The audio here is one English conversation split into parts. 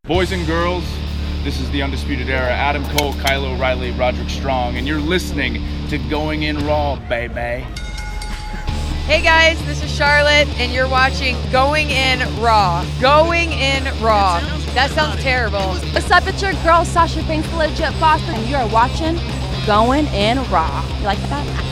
Boys and girls, this is the Undisputed Era. Adam Cole, Kyle O'Reilly, Roderick Strong, and you're listening to Going In Raw, baby. Hey guys, this is Charlotte, and you're watching Going In Raw. Going In Raw. That sounds terrible. What's up? It's your girl, Sasha Banks, the legit boss, and you are watching Going In Raw. You like that?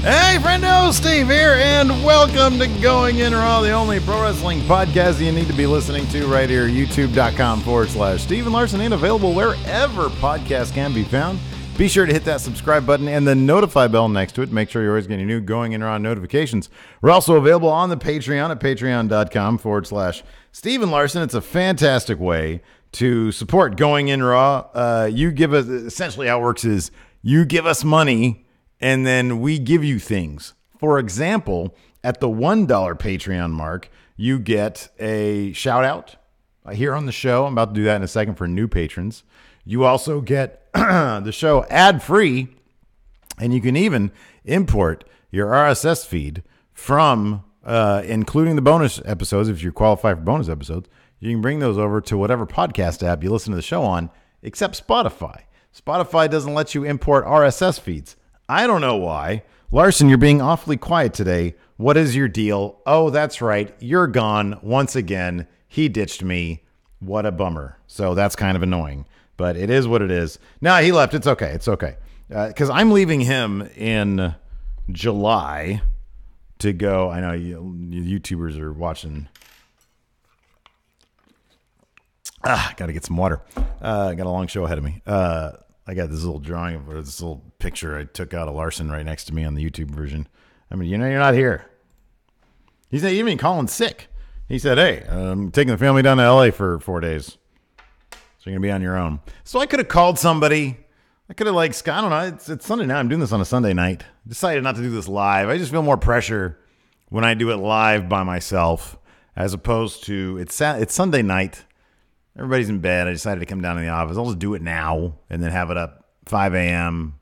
Hey, friendo, Steve here, and welcome to Going In Raw, the only pro wrestling podcast you need to be listening to right here, youtube.com/Steve and Larson, and available wherever podcasts can be found. Be sure to hit that subscribe button and the notify bell next to it. Make sure you're always getting new Going In Raw notifications. We're also available on the Patreon at patreon.com/Steve and Larson. It's a fantastic way to support Going In Raw. You give us, essentially how it works is you give us money and then we give you things. For example, at the $1 Patreon mark, you get a shout out here on the show. I'm about to do that in a second for new patrons. You also get the show ad-free, and you can even import your RSS feed from, including the bonus episodes, if you qualify for bonus episodes. You can bring those over to whatever podcast app you listen to the show on, except Spotify. Spotify doesn't let you import RSS feeds. I don't know why. Larson, you're being awfully quiet today. What is your deal? Oh, that's right. You're gone once again. He ditched me. What a bummer. So that's kind of annoying, but it is what it is. No, he left. It's okay. It's okay. Because I'm leaving him in July to go. I know you YouTubers are watching. Got to get some water. Got a long show ahead of me. I got this little drawing of this little picture I took out of Larson right next to me on the YouTube version. I mean, you know, you're not here. He's not even calling sick. He said, hey, I'm taking the family down to LA for 4 days. So you're going to be on your own. So I could have called somebody. I could have I don't know. It's Sunday night. I'm doing this on a Sunday night. Decided not to do this live. I just feel more pressure when I do it live by myself as opposed to it's Sunday night. Everybody's in bed. I decided to come down to the office. I'll just do it now and then have it up 5 a.m.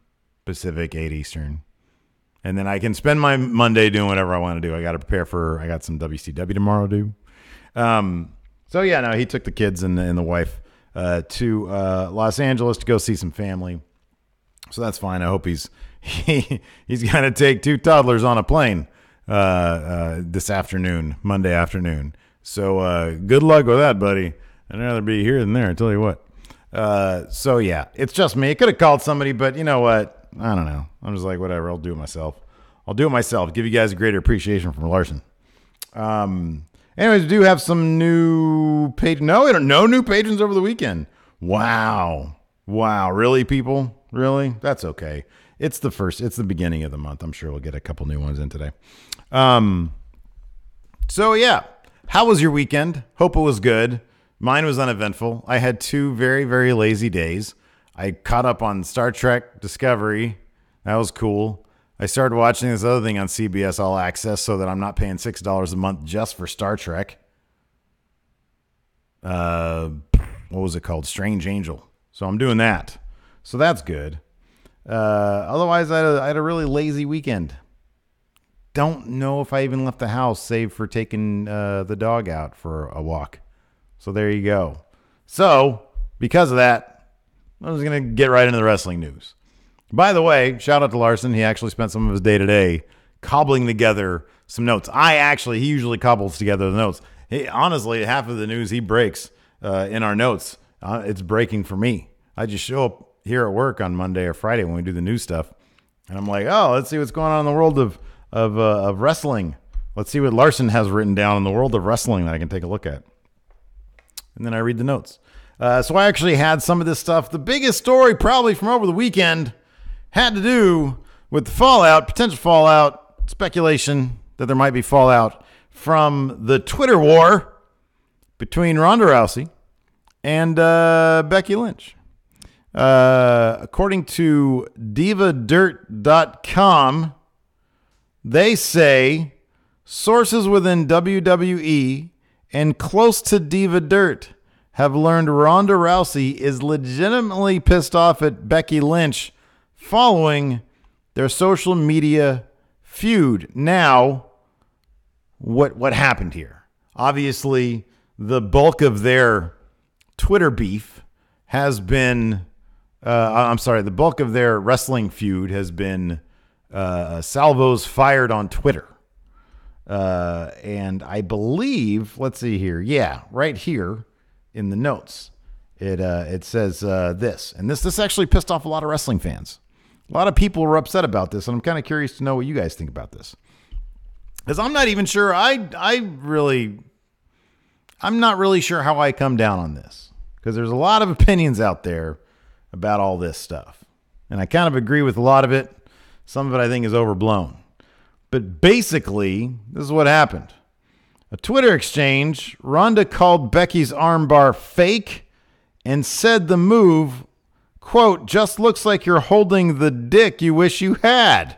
Pacific, 8 Eastern. And then I can spend my Monday doing whatever I want to do. I got to prepare I got some WCW tomorrow to do. So, yeah, no, he took the kids and the wife to Los Angeles to go see some family. So that's fine. I hope he's going to take 2 toddlers on a plane this afternoon, Monday afternoon. So good luck with that, buddy. I'd rather be here than there, I tell you what. So, yeah, it's just me. I could have called somebody, but you know what? I don't know. I'm just like, whatever. I'll do it myself. Give you guys a greater appreciation from Larson. Anyways, we do have some new patrons. No new patrons over the weekend. Wow. Really, people? Really? That's okay. It's the beginning of the month. I'm sure we'll get a couple new ones in today. So, yeah. How was your weekend? Hope it was good. Mine was uneventful. I had 2 very, very lazy days. I caught up on Star Trek Discovery. That was cool. I started watching this other thing on CBS All Access so that I'm not paying $6 a month just for Star Trek. What was it called? Strange Angel. So I'm doing that. So that's good. Otherwise, I had a really lazy weekend. Don't know if I even left the house, save for taking the dog out for a walk. So there you go. So, because of that, I was going to get right into the wrestling news. By the way, shout out to Larson. He actually spent some of his day today cobbling together some notes. He usually cobbles together the notes. Honestly, half of the news he breaks in our notes, it's breaking for me. I just show up here at work on Monday or Friday when we do the news stuff. And I'm like, oh, let's see what's going on in the world of wrestling. Let's see what Larson has written down in the world of wrestling that I can take a look at. And then I read the notes. So I actually had some of this stuff. The biggest story probably from over the weekend had to do with the fallout, potential fallout, speculation that there might be fallout from the Twitter war between Ronda Rousey and Becky Lynch. According to divadirt.com, they say sources within WWE and close to Diva Dirt have learned Ronda Rousey is legitimately pissed off at Becky Lynch following their social media feud. Now, what happened here? Obviously, the bulk of their Twitter beef has been, the bulk of their wrestling feud has been salvos fired on Twitter. And I believe, let's see here. Yeah, right here in the notes, it says this. And this actually pissed off a lot of wrestling fans. A lot of people were upset about this, and I'm kind of curious to know what you guys think about this. Because I'm not even sure, I'm not really sure how I come down on this. Because there's a lot of opinions out there about all this stuff. And I kind of agree with a lot of it. Some of it I think is overblown. But basically, this is what happened. A Twitter exchange, Ronda called Becky's armbar fake and said the move, quote, just looks like you're holding the dick you wish you had.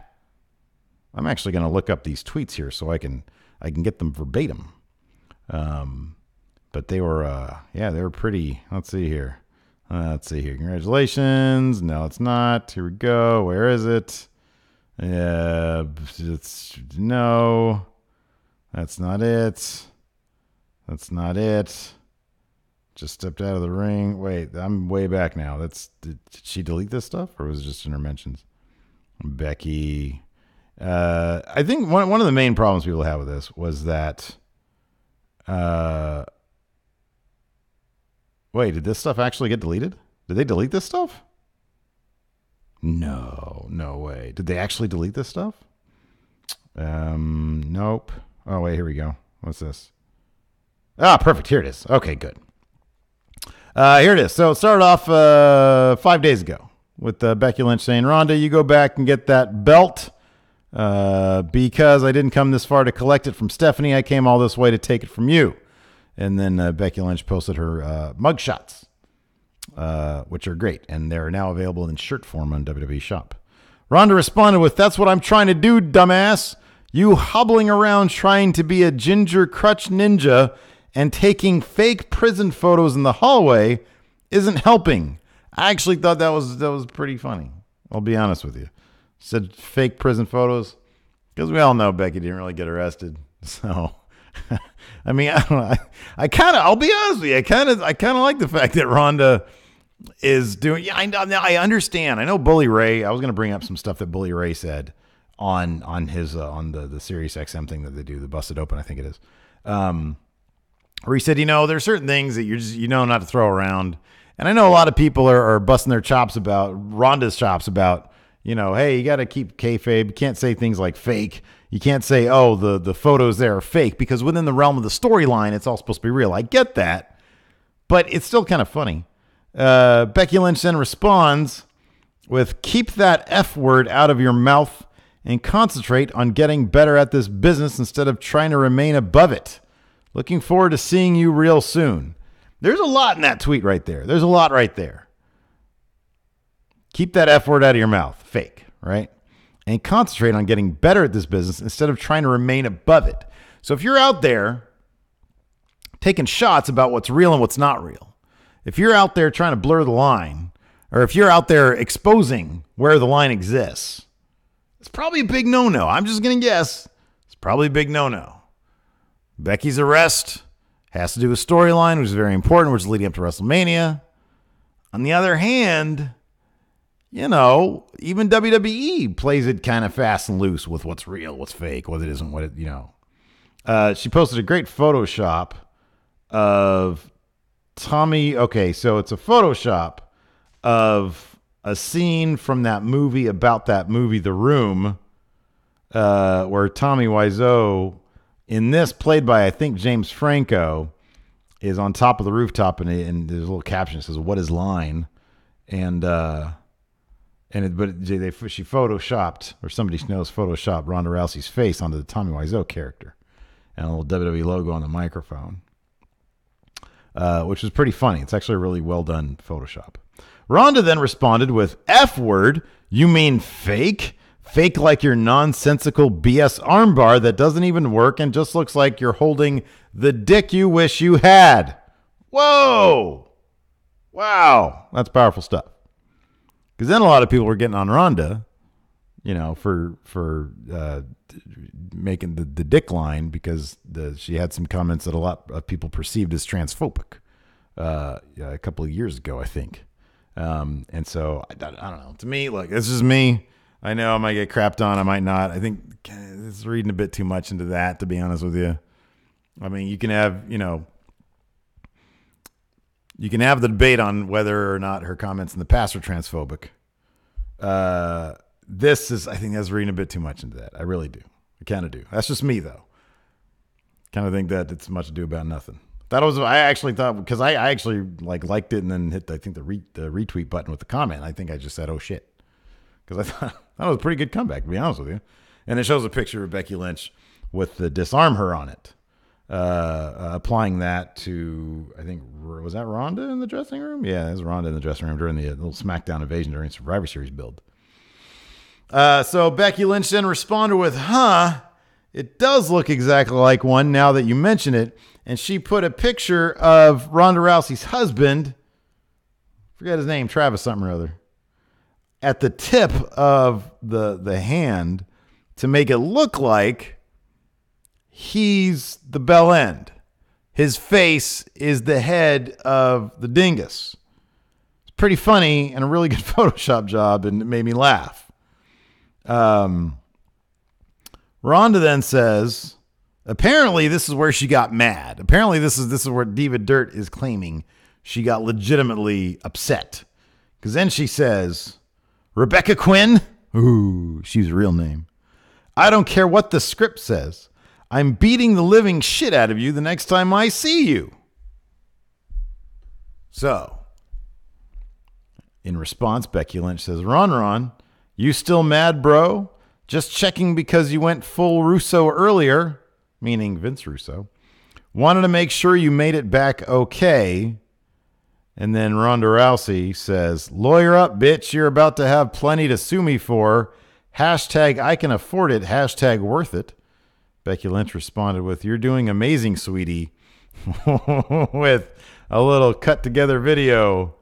I'm actually going to look up these tweets here so I can get them verbatim. But they were, they were pretty. Let's see here. Congratulations. No, it's not. Here we go. Where is it? No. That's not it. Just stepped out of the ring. Wait, I'm way back now. Did she delete this stuff or was it just interventions? Becky. I think one of the main problems people have with this was that, wait, did this stuff actually get deleted? Did they delete this stuff? No way. Did they actually delete this stuff? Nope. Oh, wait, here we go. What's this? Ah, perfect. Here it is. Okay, good. Here it is. So it started off 5 days ago with Becky Lynch saying, Ronda, you go back and get that belt because I didn't come this far to collect it from Stephanie. I came all this way to take it from you. And then Becky Lynch posted her mugshots, which are great. And they're now available in shirt form on WWE Shop. Ronda responded with, that's what I'm trying to do, dumbass. You hobbling around trying to be a ginger crutch ninja and taking fake prison photos in the hallway isn't helping. I actually thought that was pretty funny. I'll be honest with you. Said fake prison photos because we all know Becky didn't really get arrested. So, I mean, I don't know. I'll be honest with you. I kind of like the fact that Ronda is doing. Yeah, I understand. I know Bully Ray. I was going to bring up some stuff that Bully Ray said on his on the Sirius XM thing that they do, the Busted Open, I think it is. Where he said, there's certain things that you know not to throw around. And I know a lot of people are busting their chops about Ronda's chops about, hey, you got to keep kayfabe. You can't say things like fake. You can't say, oh, the photos there are fake, because within the realm of the storyline, it's all supposed to be real. I get that, but it's still kind of funny. Becky Lynch then responds with, keep that F word out of your mouth and concentrate on getting better at this business instead of trying to remain above it. Looking forward to seeing you real soon. There's a lot in that tweet right there. There's a lot right there. Keep that F word out of your mouth. Fake, right? And concentrate on getting better at this business instead of trying to remain above it. So if you're out there taking shots about what's real and what's not real, if you're out there trying to blur the line, or if you're out there exposing where the line exists, it's probably a big no-no. I'm just going to guess. It's probably a big no-no. Becky's arrest has to do with storyline, which is very important, which is leading up to WrestleMania. On the other hand, even WWE plays it kind of fast and loose with what's real, what's fake, what it isn't, what it, She posted a great Photoshop of Tommy. Okay, so it's a Photoshop of a scene from that movie about that movie, The Room, where Tommy Wiseau, in this, played by, I think, James Franco, is on top of the rooftop, and there's a little caption that says, what is line? She photoshopped, or somebody knows photoshopped Ronda Rousey's face onto the Tommy Wiseau character, and a little WWE logo on the microphone, which was pretty funny. It's actually a really well done Photoshop. Ronda then responded with, F word, you mean fake? Fake like your nonsensical BS armbar that doesn't even work and just looks like you're holding the dick you wish you had. Whoa. Wow. That's powerful stuff. Because then a lot of people were getting on Ronda for making the dick line because she had some comments that a lot of people perceived as transphobic a couple of years ago, I think. And so I don't know. To me, like, this is me. I know I might get crapped on. I might not. I think it's reading a bit too much into that, to be honest with you. I mean, you can have the debate on whether or not her comments in the past are transphobic. I think that's reading a bit too much into that. I really do. I kind of do. That's just me, though. Kind of think that it's much ado about nothing. I actually thought, because I actually liked it and then hit, I think, the retweet button with the comment. I think I just said, oh shit. Because I thought that was a pretty good comeback, to be honest with you. And it shows a picture of Becky Lynch with the disarm her on it. Applying that to, I think, was that Ronda in the dressing room? Yeah, it was Ronda in the dressing room during the little SmackDown invasion during Survivor Series build. So Becky Lynch then responded with, it does look exactly like one now that you mention it. And she put a picture of Ronda Rousey's husband, forget his name, Travis something or other, at the tip of the hand to make it look like he's the bell end. His face is the head of the dingus. It's pretty funny and a really good Photoshop job, and it made me laugh. Ronda then says, apparently this is where she got mad. Apparently this is where Diva Dirt is claiming she got legitimately upset. Because then she says, Rebecca Quinn, ooh, she's a real name. I don't care what the script says. I'm beating the living shit out of you the next time I see you. So, in response, Becky Lynch says, Ron, you still mad, bro? Just checking because you went full Russo earlier, meaning Vince Russo. Wanted to make sure you made it back okay. And then Ronda Rousey says, lawyer up, bitch. You're about to have plenty to sue me for. Hashtag I can afford it. Hashtag worth it. Becky Lynch responded with, you're doing amazing, sweetie. With a little cut together video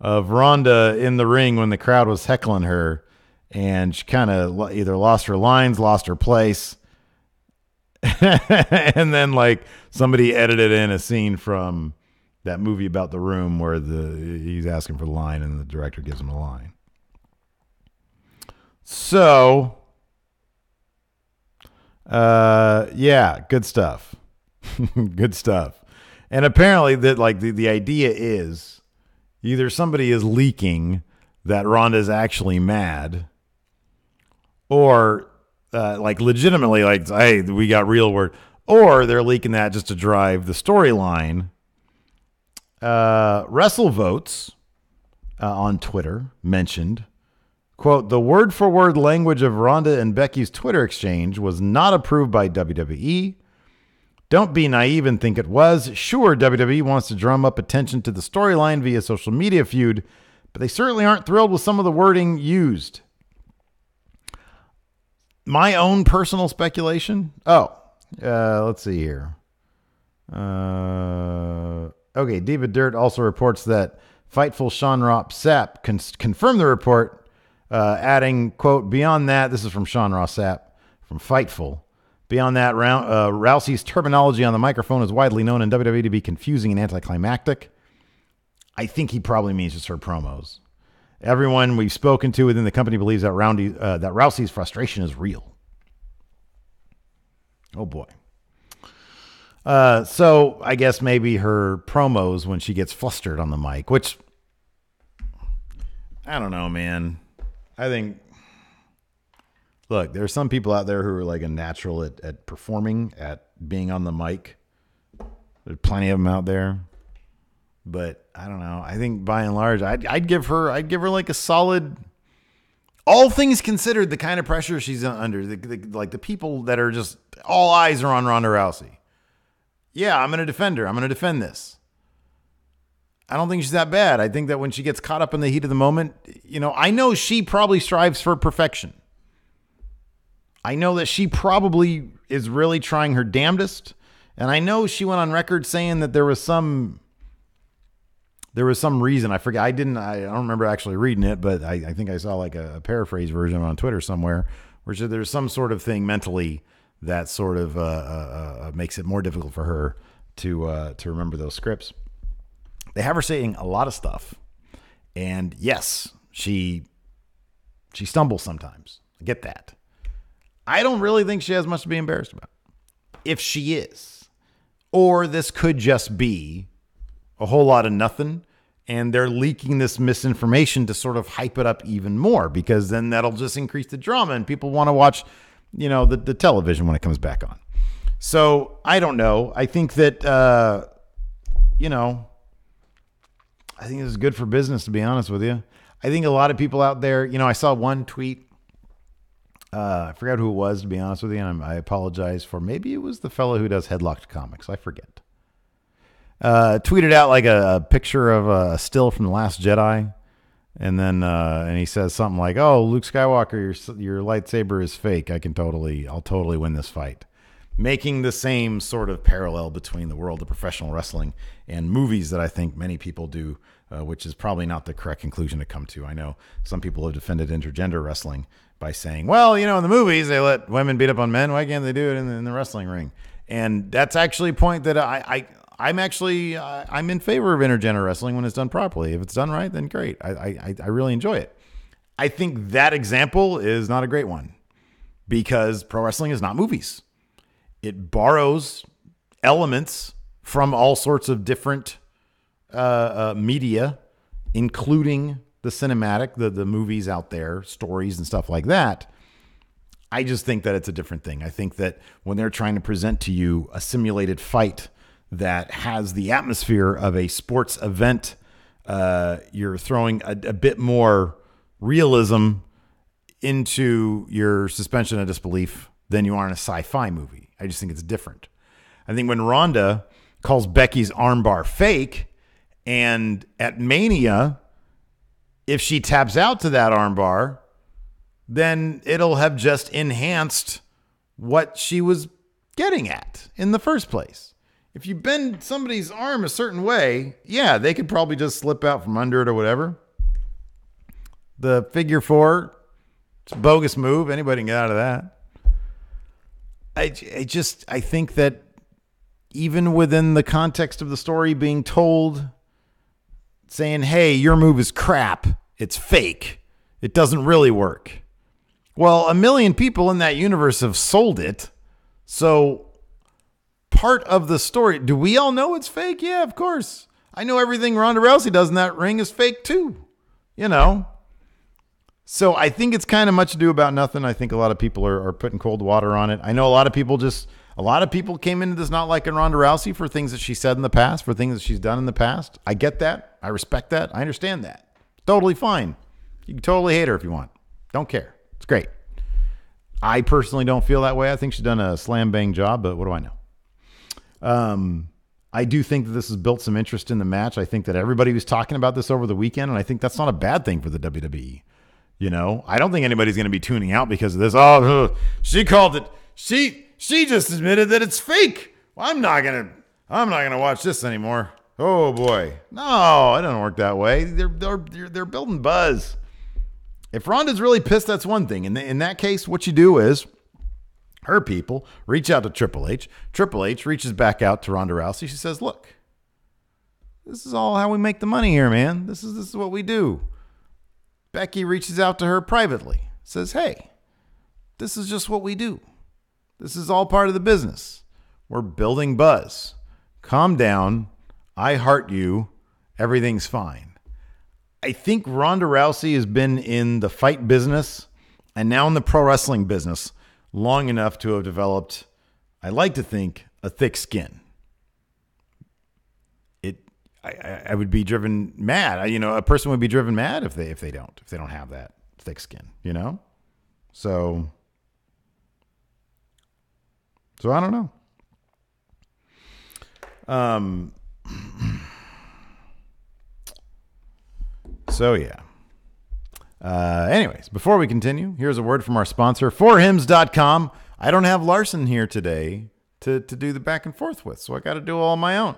of Ronda in the ring when the crowd was heckling her. And she kind of either lost her lines, lost her place. And then somebody edited in a scene from that movie about the room where he's asking for the line and the director gives him a line. So, yeah, good stuff. Good stuff. And apparently that the idea is either somebody is leaking that Ronda is actually mad, or legitimately hey, we got real word, or they're leaking that just to drive the storyline. WrestleVotes on Twitter mentioned, quote, the word-for-word language of Ronda and Becky's Twitter exchange was not approved by WWE. Don't be naive and think it was. Sure, WWE wants to drum up attention to the storyline via social media feud, but they certainly aren't thrilled with some of the wording used. My own personal speculation. Let's see here. Okay, Diva Dirt also reports that Fightful Sean Ross Sapp confirmed the report, adding, quote, beyond that, this is from Sean Ross Sapp from Fightful. Beyond that, Rousey's terminology on the microphone is widely known in WWE to be confusing and anticlimactic. I think he probably means just her promos. Everyone we've spoken to within the company believes that Rousey's frustration is real. Oh, boy. So I guess maybe her promos when she gets flustered on the mic, which I don't know, man. I think, look, there are some people out there who are a natural at performing, at being on the mic. There's plenty of them out there. But I don't know. I think by and large, I'd give her a solid, all things considered, the kind of pressure she's under, the people that are just all eyes are on Ronda Rousey. Yeah, I'm going to defend her. I'm going to defend this. I don't think she's that bad. I think that when she gets caught up in the heat of the moment, I know she probably strives for perfection. I know that she probably is really trying her damnedest. And I know she went on record saying that there was some there was some reason, I forget, I don't remember actually reading it, but I think I saw like a paraphrase version on Twitter somewhere, where there's some sort of thing mentally that sort of makes it more difficult for her to remember those scripts. They have her saying a lot of stuff, and yes, she stumbles sometimes. I get that. I don't really think she has much to be embarrassed about. If she is, or this could just be a whole lot of nothing, and they're leaking this misinformation to sort of hype it up even more, because then that'll just increase the drama and people want to watch, the television when it comes back on. So I don't know. I think that, I think this is good for business, to be honest with you. I think a lot of people out there, I saw one tweet. I forgot who it was, to be honest with you, and I apologize for, maybe it was the fellow who does Headlocked Comics. I forget. Tweeted out like a picture of a still from The Last Jedi. And then, and he says something like, "Oh, Luke Skywalker, your lightsaber is fake. I'll totally win this fight." Making the same sort of parallel between the world of professional wrestling and movies that I think many people do, which is probably not the correct conclusion to come to. I know some people have defended intergender wrestling by saying, well, in the movies, they let women beat up on men. Why can't they do it in the wrestling ring? And that's actually a point that I'm in favor of intergender wrestling when it's done properly. If it's done right, then great. I really enjoy it. I think that example is not a great one, because pro wrestling is not movies. It borrows elements from all sorts of different media, including the cinematic, the movies out there, stories and stuff like that. I just think that it's a different thing. I think that when they're trying to present to you a simulated fight that has the atmosphere of a sports event, you're throwing a bit more realism into your suspension of disbelief than you are in a sci-fi movie. I just think it's different. I think when Ronda calls Becky's armbar fake, and at Mania, if she taps out to that armbar, then it'll have just enhanced what she was getting at in the first place. If you bend somebody's arm a certain way, yeah, they could probably just slip out from under it or whatever. The figure four, it's a bogus move. Anybody can get out of that. I think that even within the context of the story being told, saying, hey, your move is crap, it's fake, it doesn't really work. Well, 1 million people in that universe have sold it. So part of the story, do we all know it's fake? Yeah, of course. I know everything Ronda Rousey does in that ring is fake too, So I think it's kind of much ado about nothing. I think a lot of people are putting cold water on it. I know a lot of people came into this not liking Ronda Rousey for things that she said in the past, for things that she's done in the past. I get that. I respect that. I understand that. Totally fine. You can totally hate her if you want. Don't care. It's great. I personally don't feel that way. I think she's done a slam bang job, but what do I know? I do think that this has built some interest in the match. I think that everybody was talking about this over the weekend, and I think that's not a bad thing for the WWE. I don't think anybody's going to be tuning out because of this. Oh, she called it. She just admitted that it's fake. Well, I'm not going to watch this anymore. Oh boy. No, it doesn't work that way. They're building buzz. If Ronda's really pissed, that's one thing. In that case, what you do is her people reach out to Triple H. Triple H reaches back out to Ronda Rousey. She says, look, this is all how we make the money here, man. This is what we do. Becky reaches out to her privately, says, hey, this is just what we do. This is all part of the business. We're building buzz. Calm down. I heart you. Everything's fine. I think Ronda Rousey has been in the fight business and now in the pro wrestling business long enough to have developed, I like to think, a thick skin. I would be driven mad. A person would be driven mad if they don't have that thick skin, So I don't know. So yeah. Anyways, before we continue, here's a word from our sponsor, forhims.com. I don't have Larson here today to do the back and forth with, so I got to do it all on my own.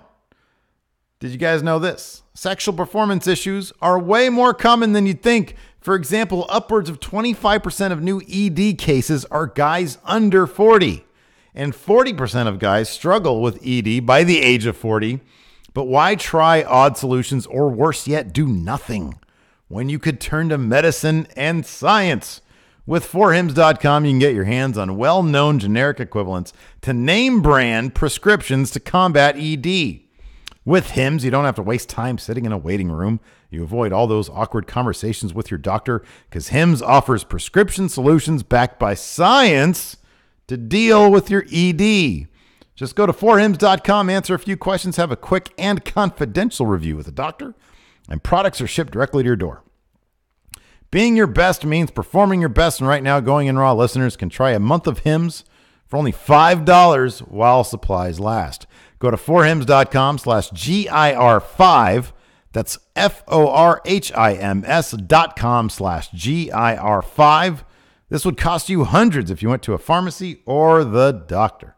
Did you guys know this? Sexual performance issues are way more common than you'd think. For example, upwards of 25% of new ED cases are guys under 40. And 40% of guys struggle with ED by the age of 40. But why try odd solutions, or worse yet, do nothing when you could turn to medicine and science? With 4hims.com, you can get your hands on well-known generic equivalents to name brand prescriptions to combat ED. With Hims, you don't have to waste time sitting in a waiting room. You avoid all those awkward conversations with your doctor because Hims offers prescription solutions backed by science to deal with your ED. Just go to 4hims.com, answer a few questions, have a quick and confidential review with a doctor, and products are shipped directly to your door. Being your best means performing your best, and right now, Going In Raw listeners can try a month of Hims for only $5 while supplies last. Go to 4hims.com/GIR5. That's FORHIMS.com/GIR5. This would cost you hundreds if you went to a pharmacy or the doctor.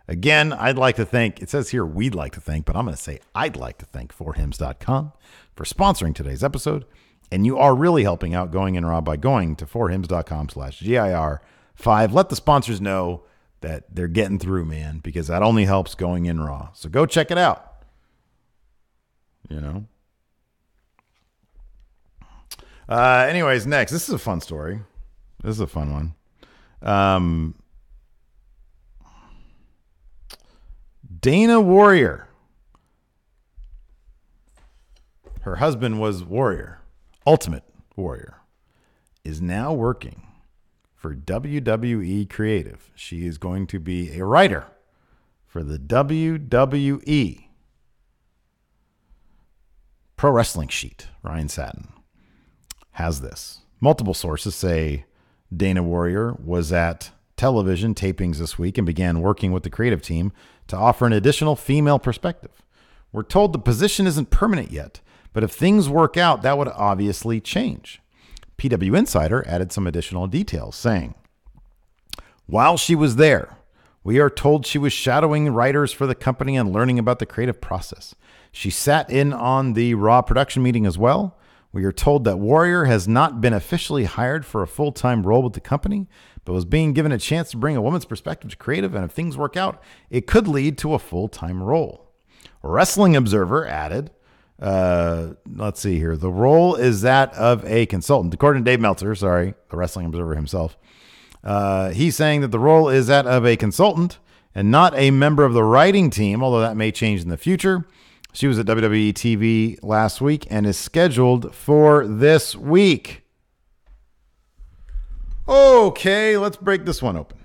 Again, I'd like to thank, it says here we'd like to thank, but I'm going to say I'd like to thank 4hims.com for sponsoring today's episode. And you are really helping out Going In Raw by going to 4hims.com/GIR5. Let the sponsors know that they're getting through, man, because that only helps Going In Raw. So go check it out. You know? Anyways, next. This is a fun story. This is a fun one. Dana Warrior. Her husband was Warrior, Ultimate Warrior, is now working for WWE Creative. She is going to be a writer for the WWE Pro Wrestling Sheet. Ryan Satin has this. Multiple sources say Dana Warrior was at television tapings this week and began working with the creative team to offer an additional female perspective. We're told the position isn't permanent yet, but if things work out, that would obviously change. PW Insider added some additional details, saying, while she was there, we are told she was shadowing writers for the company and learning about the creative process. She sat in on the Raw production meeting as well. We are told that Warrior has not been officially hired for a full-time role with the company, but was being given a chance to bring a woman's perspective to creative, and if things work out, it could lead to a full-time role. Wrestling Observer added, let's see here. The role is that of a consultant. According to Dave Meltzer, the Wrestling Observer himself, he's saying that the role is that of a consultant and not a member of the writing team, although that may change in the future. She was at WWE TV last week and is scheduled for this week. Okay, let's break this one open.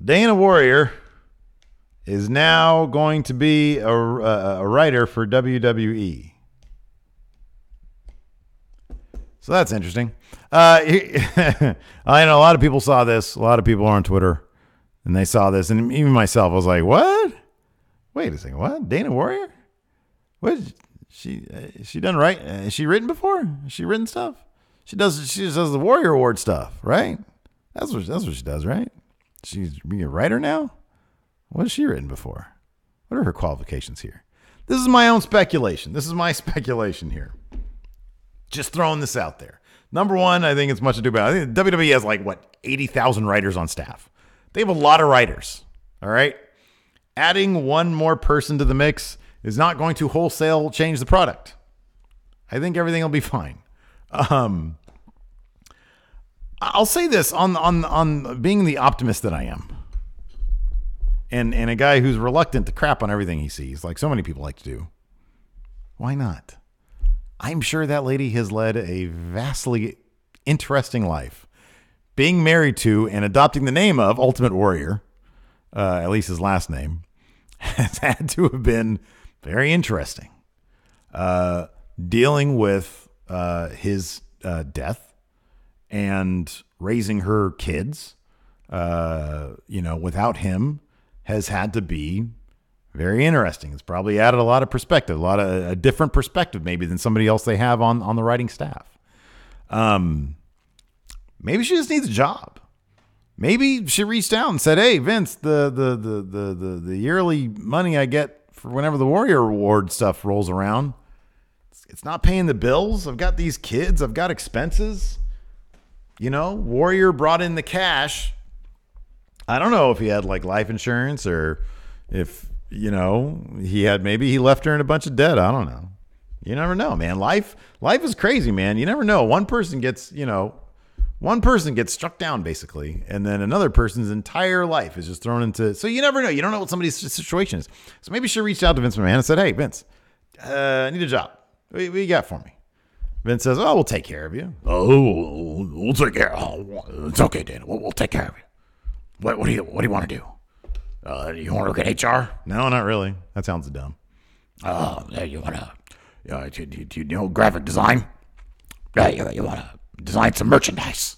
Dana Warrior is now going to be a writer for WWE. So that's interesting. I know a lot of people saw this. A lot of people are on Twitter, and they saw this. And even myself, I was like, what? Wait a second. What? Dana Warrior? What? She done right? Has she written before? Has she written stuff? She just does the Warrior Award stuff, right? That's what she does, right? She's being a writer now? What has she written before? What are her qualifications here? This is my own speculation. This is my speculation here. Just throwing this out there. Number one, I think it's much ado about it. I think WWE has 80,000 writers on staff. They have a lot of writers. All right. Adding one more person to the mix is not going to wholesale change the product. I think everything will be fine. I'll say this on being the optimist that I am. And a guy who's reluctant to crap on everything he sees, like so many people like to do. Why not? I'm sure that lady has led a vastly interesting life. Being married to and adopting the name of Ultimate Warrior, at least his last name, has had to have been very interesting. Dealing with his death and raising her kids, without him, has had to be very interesting. It's probably added a lot of perspective, a different perspective maybe than somebody else they have on the writing staff. Maybe she just needs a job. Maybe she reached out and said, "Hey, Vince, the yearly money I get for whenever the Warrior Award stuff rolls around. It's not paying the bills. I've got these kids. I've got expenses. You know, Warrior brought in the cash. I don't know if he had like life insurance or if, you know, maybe he left her in a bunch of debt. I don't know. You never know, man. Life is crazy, man. You never know. One person gets struck down basically, and then another person's entire life is just thrown into. So you never know. You don't know what somebody's situation is. So maybe she reached out to Vince McMahon and said, "Hey, Vince, I need a job. What do you got for me?" Vince says, "Oh, we'll take care of you." Oh, we'll take care. Oh, it's okay, Dana. We'll take care of you. What do you want to do? You want to work at HR? No, not really. That sounds dumb. You want to? Do you know graphic design? You want to design some merchandise?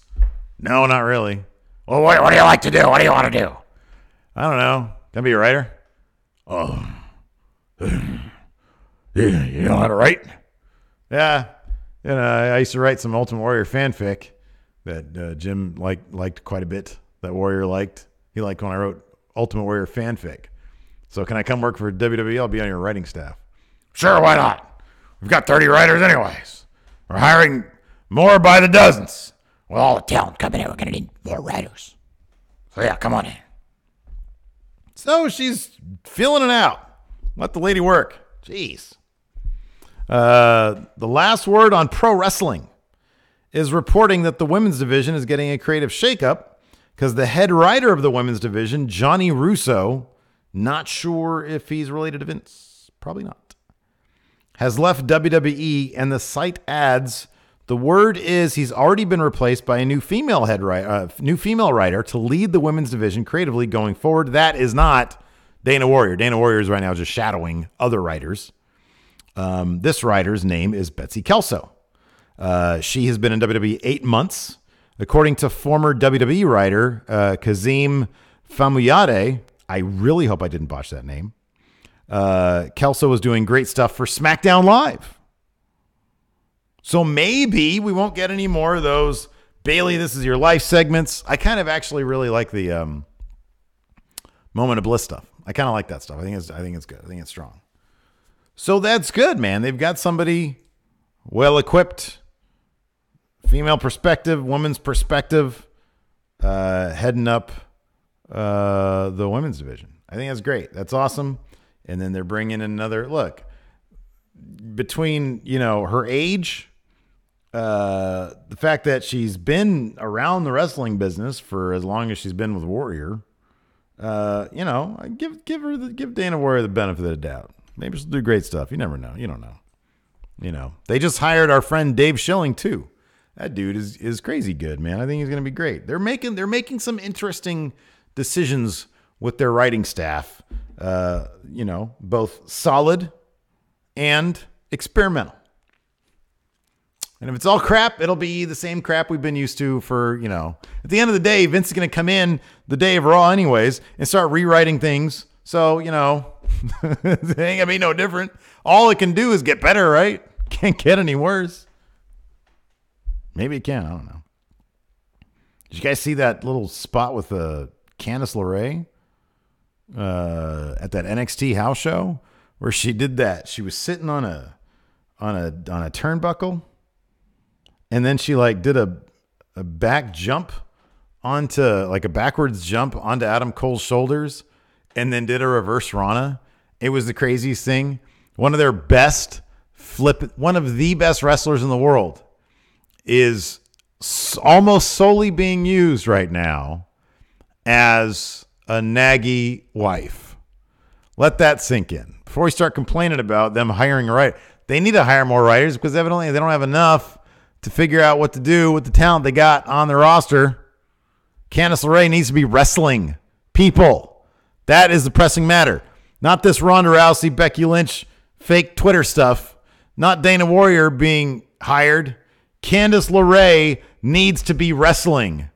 No, not really. Well, what do you like to do? What do you want to do? I don't know. Can I be a writer? You know how to write? Yeah. You know, I used to write some Ultimate Warrior fanfic that Jim liked quite a bit. That Warrior liked. He liked when I wrote Ultimate Warrior fanfic. So can I come work for WWE? I'll be on your writing staff. Sure, why not? We've got 30 writers anyways. We're hiring more by the dozens. With all the talent coming in, we're going to need more writers. So yeah, come on in. So she's feeling it out. Let the lady work. Jeez. The last word on pro wrestling is reporting that the women's division is getting a creative shakeup because the head writer of the women's division, Johnny Russo, not sure if he's related to Vince, probably not, has left WWE, and the site adds the word is he's already been replaced by a new female writer to lead the women's division creatively going forward. That is not Dana Warrior. Dana Warrior is right now just shadowing other writers. This writer's name is Betsy Kelso. She has been in WWE 8 months. According to former WWE writer Kazim Famuyade, I really hope I didn't botch that name. Kelso was doing great stuff for SmackDown Live. So maybe we won't get any more of those Bailey, this is your life segments. I kind of actually really like the Moment of Bliss stuff. I kind of like that stuff. I think it's good. I think it's strong. So that's good, man. They've got somebody well equipped, female perspective, women's perspective, heading up the women's division. I think that's great. That's awesome. And then they're bringing in another look between, her age, the fact that she's been around the wrestling business for as long as she's been with Warrior. Give Dana Warrior the benefit of the doubt. Maybe she'll do great stuff. You never know. You don't know. They just hired our friend Dave Schilling too. That dude is crazy good, man. I think he's going to be great. They're making some interesting decisions with their writing staff. Both solid and experimental. And if it's all crap, it'll be the same crap we've been used to for, at the end of the day, Vince is going to come in the day of Raw anyways and start rewriting things. So, it ain't going to be no different. All it can do is get better, right? Can't get any worse. Maybe it can. I don't know. Did you guys see that little spot with Candice LeRae at that NXT house show where she did that? She was sitting on a turnbuckle, and then she did a back jump onto a backwards jump onto Adam Cole's shoulders, and then did a reverse Rana. It was the craziest thing. One of the best wrestlers in the world is almost solely being used right now as a naggy wife. Let that sink in before we start complaining about them hiring a writer. They need to hire more writers because evidently they don't have enough to figure out what to do with the talent they got on the roster. Candice LeRae needs to be wrestling people. That is the pressing matter. Not this Ronda Rousey, Becky Lynch, fake Twitter stuff. Not Dana Warrior being hired. Candice LeRae needs to be wrestling.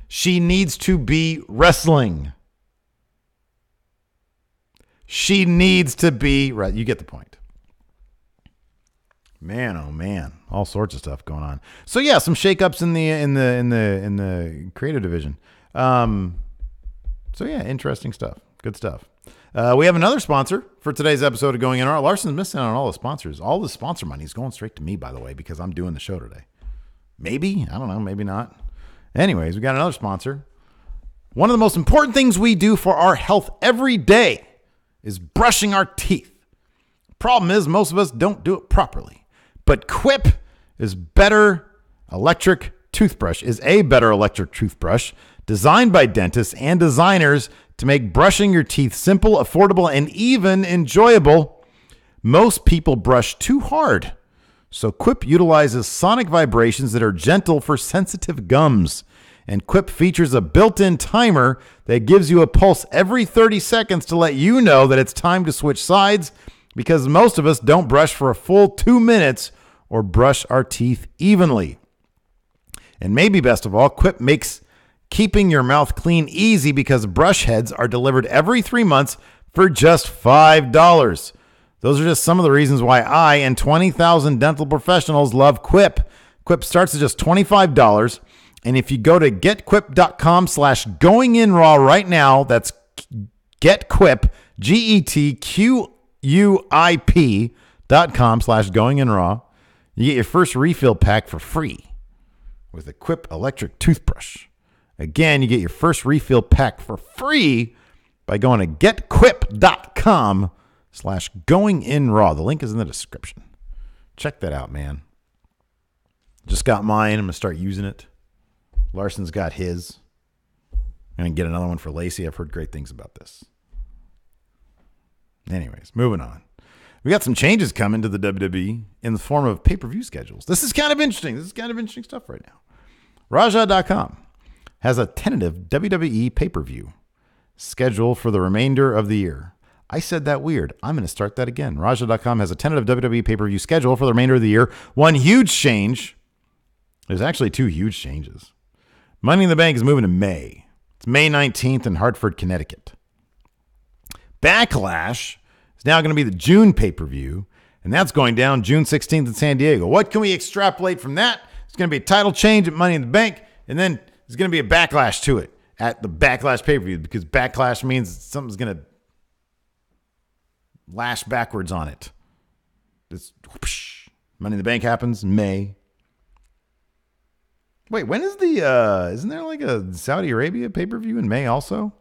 She needs to be wrestling. She needs to be. You get the point. Man, oh man, all sorts of stuff going on. So yeah, some shakeups in the creative division. So yeah, interesting stuff. Good stuff. We have another sponsor for today's episode of Going In Raw. Larson's missing out on all the sponsors. All the sponsor money is going straight to me, by the way, because I'm doing the show today. Maybe. I don't know. Maybe not. Anyways, we got another sponsor. One of the most important things we do for our health every day is brushing our teeth. Problem is, most of us don't do it properly. But Quip is a better electric toothbrush designed by dentists and designers to make brushing your teeth simple, affordable, and even enjoyable. Most people brush too hard. So Quip utilizes sonic vibrations that are gentle for sensitive gums. And Quip features a built-in timer that gives you a pulse every 30 seconds to let you know that it's time to switch sides, because most of us don't brush for a full 2 minutes or brush our teeth evenly. And maybe best of all, Quip makes keeping your mouth clean easy because brush heads are delivered every 3 months for just $5. Those are just some of the reasons why I and 20,000 dental professionals love Quip. Quip starts at just $25. And if you go to getquip.com/goinginraw right now, that's getquip, GETQUIP.com/goinginraw, you get your first refill pack for free with a Quip electric toothbrush. Again, you get your first refill pack for free by going to getquip.com/goinginraw. The link is in the description. Check that out, man. Just got mine. I'm going to start using it. Larson's got his. I'm going to get another one for Lacey. I've heard great things about this. Anyways, moving on. We got some changes coming to the WWE in the form of pay-per-view schedules. This is kind of interesting. This is kind of interesting stuff right now. Raja.com has a tentative WWE pay-per-view schedule for the remainder of the year. I said that weird. I'm going to start that again. Raja.com has a tentative WWE pay-per-view schedule for the remainder of the year. One huge change. There's actually two huge changes. Money in the Bank is moving to May. It's May 19th in Hartford, Connecticut. Backlash is now going to be the June pay-per-view, and that's going down June 16th in San Diego. What can we extrapolate from that? It's going to be a title change at Money in the Bank, and then there's going to be a backlash to it at the Backlash pay-per-view, because backlash means something's going to lash backwards on it. This whoosh, Money in the Bank happens in May. Wait, when is isn't there like a Saudi Arabia pay-per-view in May also?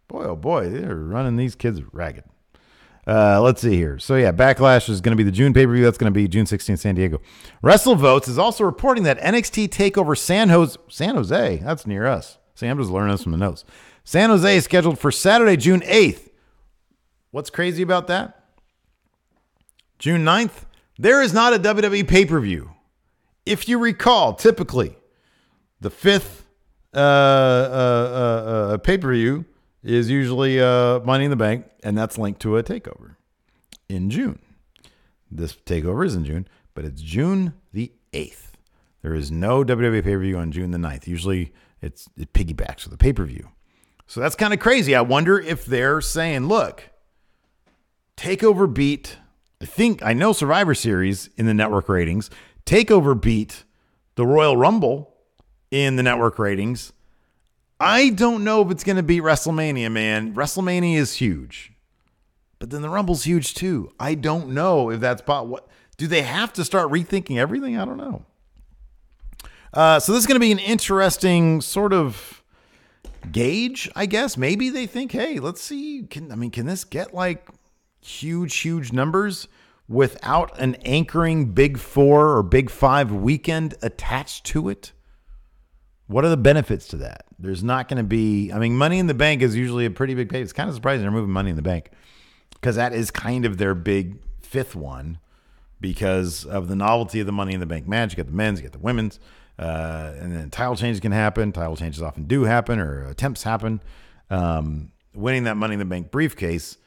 Boy, oh boy, they're running these kids ragged. Let's see here. So yeah, Backlash is going to be the June pay-per-view. That's going to be June 16th, San Diego. WrestleVotes is also reporting that NXT TakeOver San Jose, that's near us. Sam just learning us from the notes. San Jose is scheduled for Saturday, June 8th. What's crazy about that? June 9th, there is not a WWE pay-per-view. If you recall, typically, the fifth pay-per-view is usually Money in the Bank, and that's linked to a takeover in June. This takeover is in June, but it's June the 8th. There is no WWE pay-per-view on June the 9th. Usually it piggybacks with the pay-per-view. So that's kind of crazy. I wonder if they're saying, look, takeover beat, I know Survivor Series in the network ratings. Takeover beat the Royal Rumble in the network ratings. I don't know if it's going to beat WrestleMania, man. WrestleMania is huge. But then the Rumble's huge too. I don't know if that's what do they have to start rethinking everything? I don't know. So this is going to be an interesting sort of gauge, I guess. Maybe they think, hey, let's see. Can this get like huge numbers without an anchoring Big 4 or Big 5 weekend attached to it? What are the benefits to that? There's not going to be, Money in the Bank is usually a pretty big pay. It's kind of surprising they're moving Money in the Bank because that is kind of their big fifth one because of the novelty of the Money in the Bank match. You got the men's, you got the women's, and then title changes can happen. Title changes often do happen or attempts happen. Winning that Money in the Bank briefcase,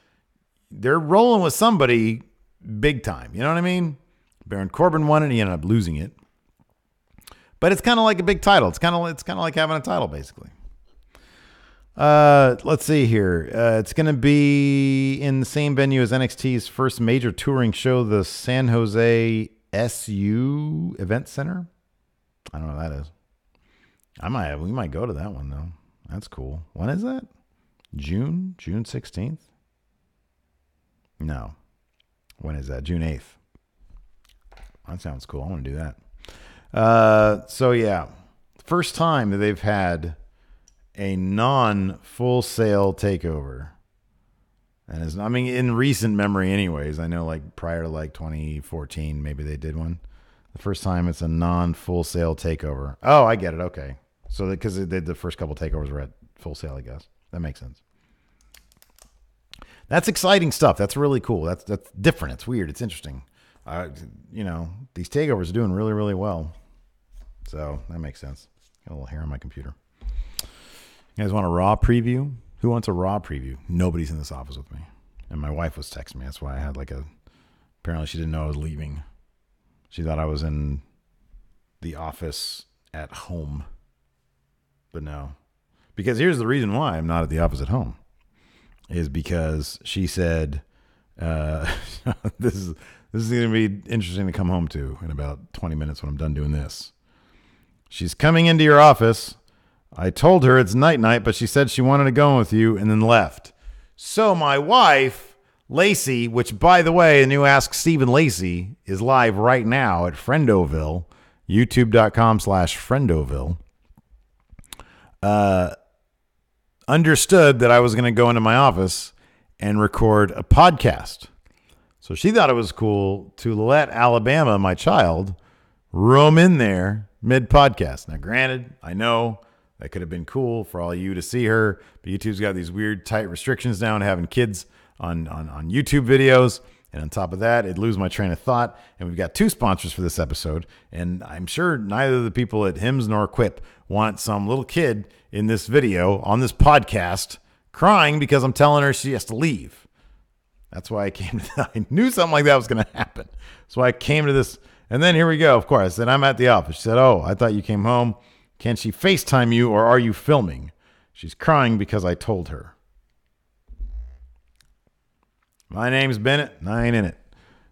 they're rolling with somebody big time. You know what I mean? Baron Corbin won it. He ended up losing it. But it's kind of like a big title. It's kind of like having a title, basically. Let's see here. It's going to be in the same venue as NXT's first major touring show, the San Jose SU Event Center. I don't know what that is. We might go to that one though. That's cool. When is that? June 16th. No. When is that? June 8th. That sounds cool. I want to do that. So, yeah. First time that they've had a non-Full Sail takeover. And it's, I mean, in recent memory anyways. I know like prior to like 2014, maybe they did one. The first time it's a non-Full Sail takeover. Oh, I get it. Okay. So because they did the first couple takeovers were at Full Sail, I guess. That makes sense. That's exciting stuff. That's really cool. That's different. It's weird. It's interesting. These takeovers are doing really, really well. So that makes sense. Got a little hair on my computer. You guys want a Raw preview? Who wants a Raw preview? Nobody's in this office with me. And my wife was texting me. That's why I had apparently she didn't know I was leaving. She thought I was in the office at home. But no. Because here's the reason why I'm not at the office at home. Is because she said, this is going to be interesting to come home to in about 20 minutes when I'm done doing this. She's coming into your office. I told her it's night-night, but she said she wanted to go with you and then left. So my wife, Lacey, which, by the way, the new Ask Stephen Lacey is live right now at Friendoville, youtube.com/Friendoville, understood that I was going to go into my office and record a podcast. So she thought it was cool to let Alabama, my child, roam in there mid-podcast. Now, granted, I know that could have been cool for all you to see her, but YouTube's got these weird, tight restrictions now on having kids on YouTube videos. And on top of that, it'd lose my train of thought. And we've got 2 sponsors for this episode. And I'm sure neither of the people at Hims nor Quip want some little kid in this video on this podcast crying because I'm telling her she has to leave. That's why I came to I knew something like that was going to happen. That's why I came to this. And then here we go, of course. I said, I'm at the office. She said, oh, I thought you came home. Can she FaceTime you or are you filming? She's crying because I told her. My name's Bennett, and I ain't in it.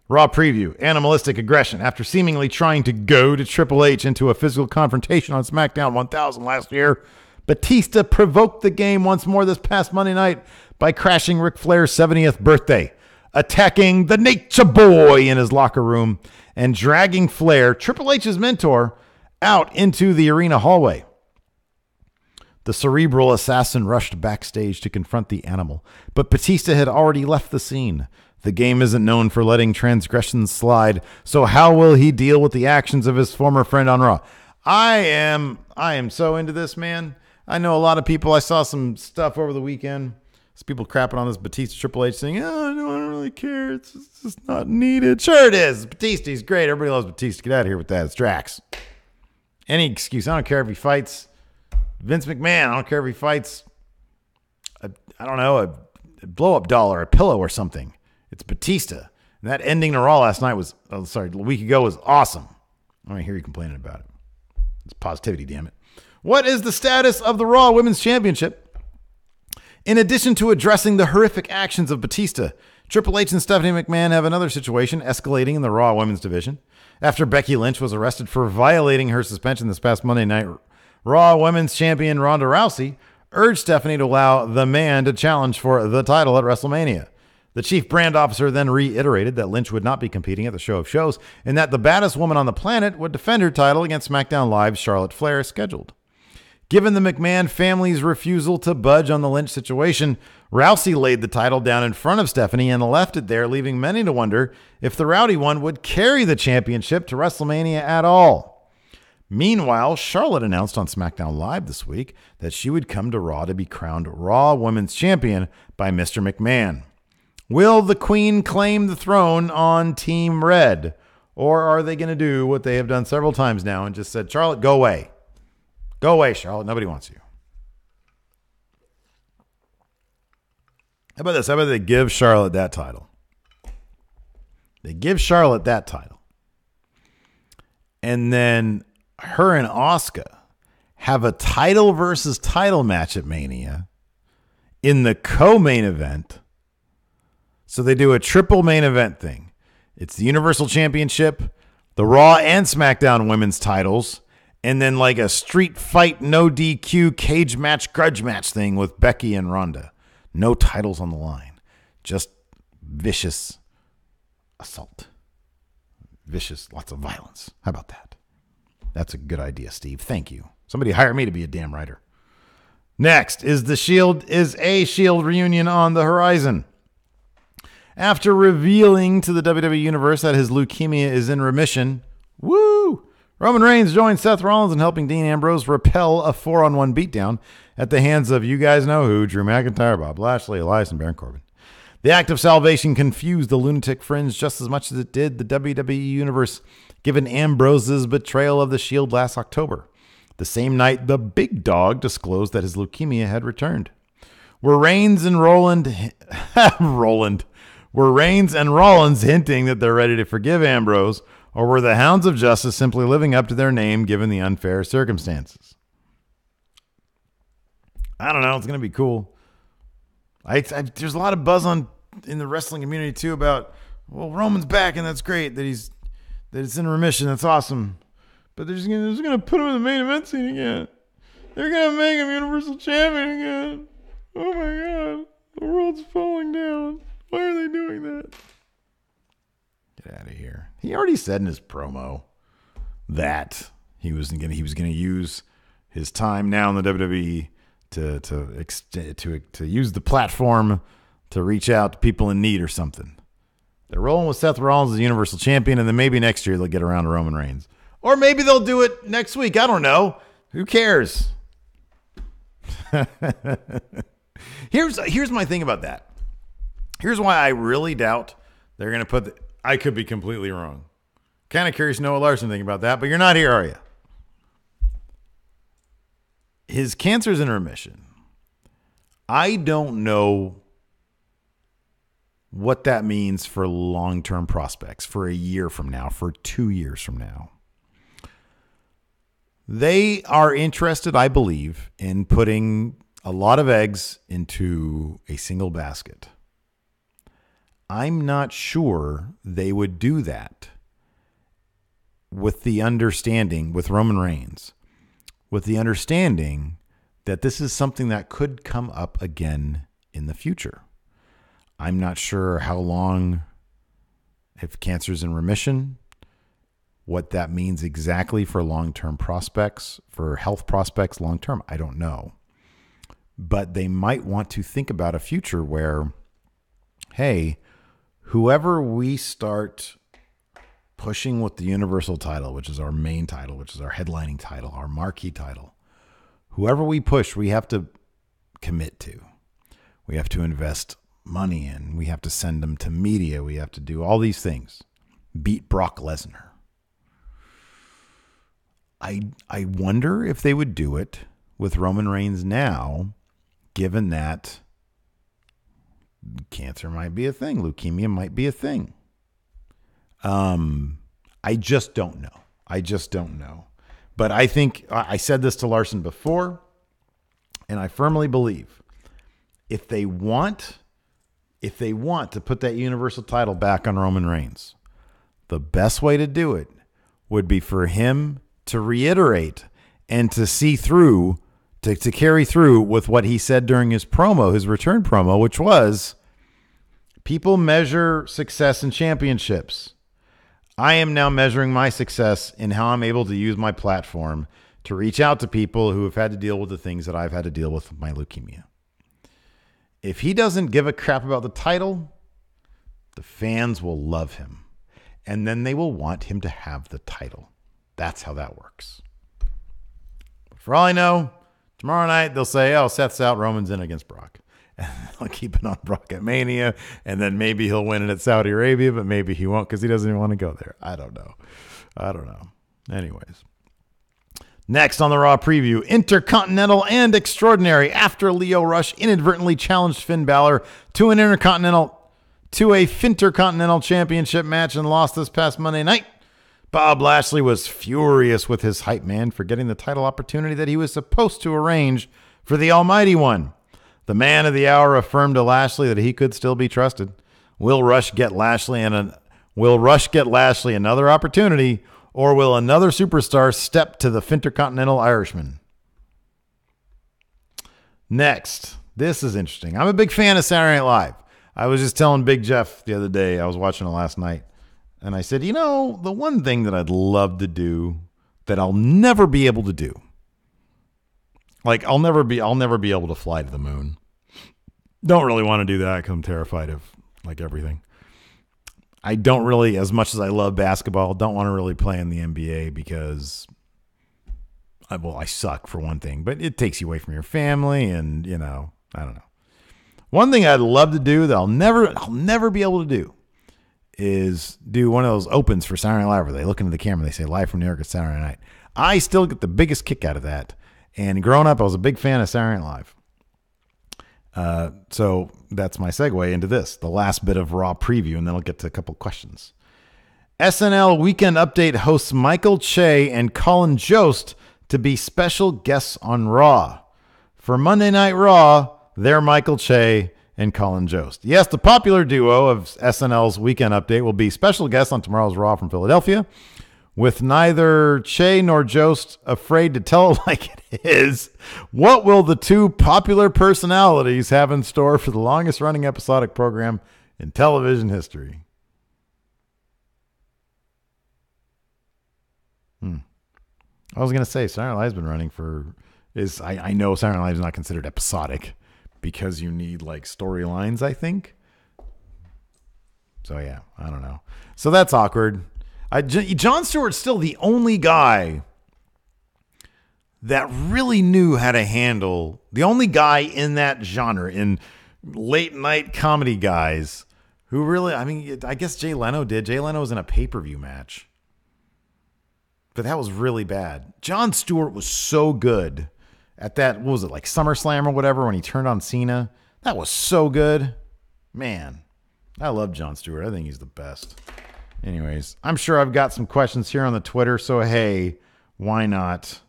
Raw preview, animalistic aggression. After seemingly trying to goad Triple H into a physical confrontation on SmackDown 1000 last year, Batista provoked the game once more this past Monday night by crashing Ric Flair's 70th birthday, attacking the Nature Boy in his locker room, and dragging Flair, Triple H's mentor, out into the arena hallway. The cerebral assassin rushed backstage to confront the animal, but Batista had already left the scene. The game isn't known for letting transgressions slide, so how will he deal with the actions of his former friend on Raw? I am so into this, man. I know a lot of people. I saw some stuff over the weekend. There's people crapping on this Batista Triple H saying, oh, no, I don't really care. It's just not needed. Sure it is. Batista, he's great. Everybody loves Batista. Get out of here with that. It's Drax. Any excuse. I don't care if he fights Vince McMahon. I don't care if he fights, a blow-up doll or a pillow or something. It's Batista. And that ending to Raw last night a week ago was awesome. I don't hear you complaining about it. It's positivity, damn it. What is the status of the Raw Women's Championship? In addition to addressing the horrific actions of Batista, Triple H and Stephanie McMahon have another situation escalating in the Raw Women's division. After Becky Lynch was arrested for violating her suspension this past Monday night, Raw Women's Champion Ronda Rousey urged Stephanie to allow the man to challenge for the title at WrestleMania. The chief brand officer then reiterated that Lynch would not be competing at the show of shows and that the baddest woman on the planet would defend her title against SmackDown Live's Charlotte Flair scheduled. Given the McMahon family's refusal to budge on the Lynch situation, Rousey laid the title down in front of Stephanie and left it there, leaving many to wonder if the Rowdy one would carry the championship to WrestleMania at all. Meanwhile, Charlotte announced on SmackDown Live this week that she would come to Raw to be crowned Raw Women's Champion by Mr. McMahon. Will the Queen claim the throne on Team Red? Or are they going to do what they have done several times now and just said, Charlotte, go away. Go away, Charlotte. Nobody wants you. How about this? How about they give Charlotte that title? They give Charlotte that title. And then her and Asuka have a title versus title match at Mania in the co-main event. So they do a triple main event thing. It's the Universal Championship, the Raw and SmackDown women's titles, and then like a street fight, no DQ, cage match, grudge match thing with Becky and Ronda. No titles on the line. Just vicious assault. Vicious, lots of violence. How about that? That's a good idea, Steve. Thank you. Somebody hire me to be a damn writer. Next, is a Shield reunion on the horizon? After revealing to the WWE Universe that his leukemia is in remission, Roman Reigns joined Seth Rollins in helping Dean Ambrose repel a 4-on-1 beatdown at the hands of you guys know who, Drew McIntyre, Bob Lashley, Elias, and Baron Corbin. The act of salvation confused the lunatic fringe just as much as it did the WWE Universe, given Ambrose's betrayal of the Shield last October. The same night, the big dog disclosed that his leukemia had returned. Were Reigns and Rollins hinting that they're ready to forgive Ambrose, or were the Hounds of Justice simply living up to their name given the unfair circumstances? I don't know. It's going to be cool. There's a lot of buzz in the wrestling community too about, well, Roman's back and that's great that it's in remission. That's awesome. But they're just gonna put him in the main event scene again. They're gonna make him Universal Champion again. Oh my God, the world's falling down. Why are they doing that? Get out of here. He already said in his promo that he was gonna use his time now in the WWE to use the platform to reach out to people in need or something. They're rolling with Seth Rollins as Universal Champion, and then maybe next year they'll get around to Roman Reigns. Or maybe they'll do it next week. I don't know. Who cares? Here's my thing about that. Here's why I really doubt they're going to I could be completely wrong. Kind of curious to know what Larson thinks about that, but you're not here, are you? His cancer's in remission. I don't know what that means for long-term prospects, for a year from now, for 2 years from now. They are interested, I believe, in putting a lot of eggs into a single basket. I'm not sure they would do that with the understanding, with Roman Reigns, with the understanding that this is something that could come up again in the future. I'm not sure how long, if cancer's in remission, what that means exactly for long-term prospects, for health prospects long-term. I don't know. But they might want to think about a future where, hey, whoever we start pushing with the Universal title, which is our main title, which is our headlining title, our marquee title, whoever we push, we have to commit to. We have to invest money in. We have to send them to media. We have to do all these things. Beat Brock Lesnar. I wonder if they would do it with Roman Reigns now, given that cancer might be a thing, leukemia might be a thing. I just don't know. But I think I said this to Larson before, and I firmly believe if they want to put that Universal title back on Roman Reigns, the best way to do it would be for him to reiterate and to see through, to carry through with what he said during his promo, his return promo, which was, people measure success in championships. I am now measuring my success in how I'm able to use my platform to reach out to people who have had to deal with the things that I've had to deal with my leukemia. If he doesn't give a crap about the title, the fans will love him. And then they will want him to have the title. That's how that works. For all I know, tomorrow night they'll say, oh, Seth's out, Roman's in against Brock. And they'll keep it on Brock at Mania, and then maybe he'll win it at Saudi Arabia, but maybe he won't because he doesn't even want to go there. I don't know. Anyways. Next on the Raw preview, Intercontinental and Extraordinary after Lio Rush inadvertently challenged Finn Balor to a Fintercontinental Championship match and lost this past Monday night. Bob Lashley was furious with his hype man for getting the title opportunity that he was supposed to arrange for the Almighty One. The man of the hour affirmed to Lashley that he could still be trusted. Will Rush get Lashley another opportunity, or will another superstar step to the Fintercontinental Irishman? Next, this is interesting. I'm a big fan of Saturday Night Live. I was just telling Big Jeff the other day, I was watching it last night, and I said, the one thing that I'd love to do that I'll never be able to do, like I'll never be able to fly to the moon. Don't really want to do that because I'm terrified of like everything. I don't really, as much as I love basketball, don't want to really play in the NBA because, I suck for one thing, but it takes you away from your family, and I don't know. One thing I'd love to do that I'll never be able to do is do one of those opens for Saturday Night Live where they look into the camera and they say live from New York at Saturday night. I still get the biggest kick out of that. And growing up, I was a big fan of Saturday Night Live. So that's my segue into this, the last bit of Raw preview, and then I'll get to a couple questions. SNL Weekend Update hosts Michael Che and Colin Jost to be special guests on Raw. For Monday Night Raw, they're Michael Che and Colin Jost. Yes, the popular duo of SNL's Weekend Update will be special guests on tomorrow's Raw from Philadelphia, with neither Che nor Jost afraid to tell it like it is. What will the two popular personalities have in store for the longest running episodic program in television history? I was going to say Saturday Night Live's been running I know Saturday Night Live is not considered episodic because you need like storylines, I think. So yeah, I don't know. So that's awkward. Jon Stewart's still the only guy that really knew how to handle, the only guy in that genre, in late night comedy guys, who really, I guess Jay Leno did. Jay Leno was in a pay-per-view match. But that was really bad. Jon Stewart was so good at that, what was it, like SummerSlam or whatever, when he turned on Cena. That was so good. Man, I love Jon Stewart. I think he's the best. Anyways, I'm sure I've got some questions here on the Twitter, so hey, why not?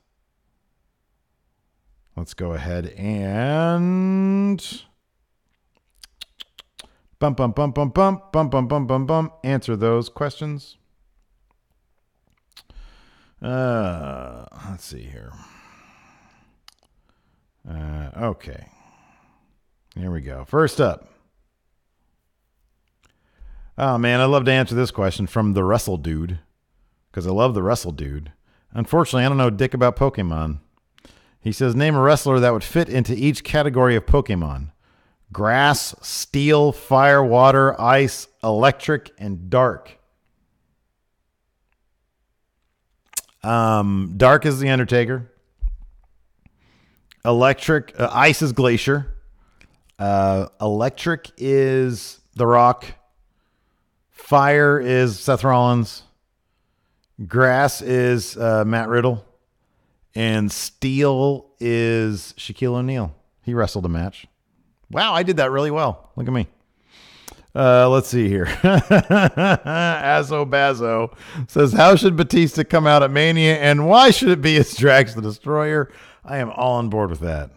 Let's go ahead and answer those questions. Let's see here. Okay. Here we go. First up. Oh, man, I'd love to answer this question from the Wrestle Dude, because I love the Wrestle Dude. Unfortunately, I don't know dick about Pokemon. He says, name a wrestler that would fit into each category of Pokemon. Grass, steel, fire, water, ice, electric, and dark. Dark is the Undertaker. Ice is Glacier. Electric is The Rock. Fire is Seth Rollins. Grass is Matt Riddle. And steel is Shaquille O'Neal. He wrestled a match. Wow, I did that really well. Look at me. Let's see here. Azzo Bazzo says, how should Batista come out at Mania, and why should it be as Drax the Destroyer? I am all on board with that.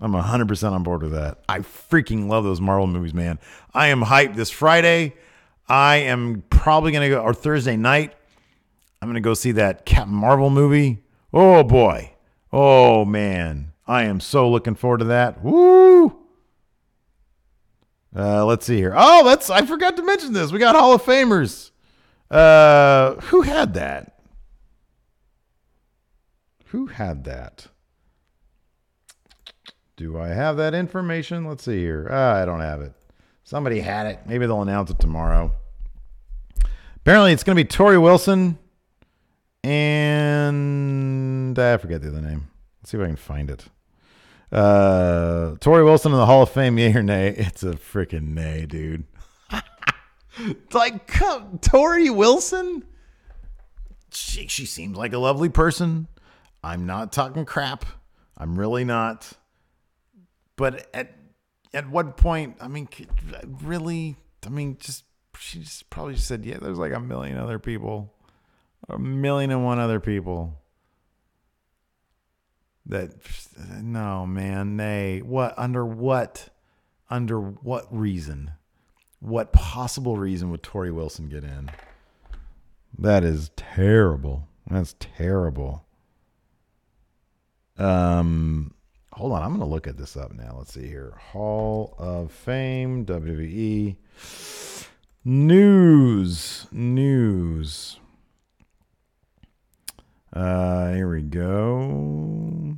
I'm 100% on board with that. I freaking love those Marvel movies, man. I am hyped. This Friday, I am probably going to go, or Thursday night, I'm going to go see that Captain Marvel movie. Oh, boy. Oh, man. I am so looking forward to that. Woo! Let's see here. Oh, I forgot to mention this. We got Hall of Famers. Who had that? Who had that? Do I have that information? Let's see here. I don't have it. Somebody had it. Maybe they'll announce it tomorrow. Apparently, it's going to be Tori Wilson and I forget the other name. Let's see if I can find it. Tori Wilson in the Hall of Fame, yay or nay? It's a freaking nay, dude. Like, Tori Wilson? She seems like a lovely person. I'm not talking crap. I'm really not. But at what point, really, she just probably said, yeah, there's like a million other people. A million and one other people. No, man, nay. Under what reason? What possible reason would Tori Wilson get in? That is terrible. That's terrible. Hall Hold on, I'm going to look at this up now. Let's see here. Hall of Fame, WWE. News. Here we go.